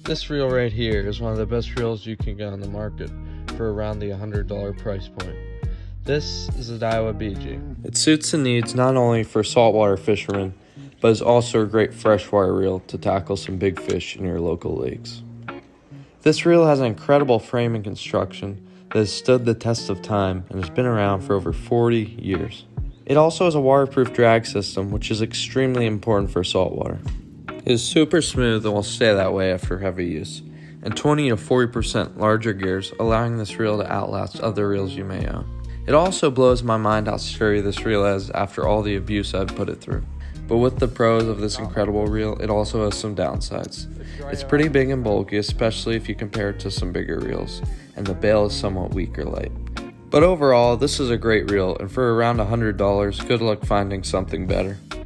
This reel right here is one of the best reels you can get on the market for around the $100 price point. This is a Daiwa BG. It suits the needs not only for saltwater fishermen, but is also a great freshwater reel to tackle some big fish in your local lakes. This reel has an incredible frame and construction that has stood the test of time and has been around for over 40 years. It also has a waterproof drag system, which is extremely important for saltwater. It is super smooth and will stay that way after heavy use, and 20 to 40% larger gears, allowing this reel to outlast other reels you may own. It also blows my mind how sturdy this reel is after all the abuse I've put it through. But with the pros of this incredible reel, it also has some downsides. It's pretty big and bulky, especially if you compare it to some bigger reels, and the bail is somewhat weak or light. But overall, this is a great reel, and for around $100, good luck finding something better.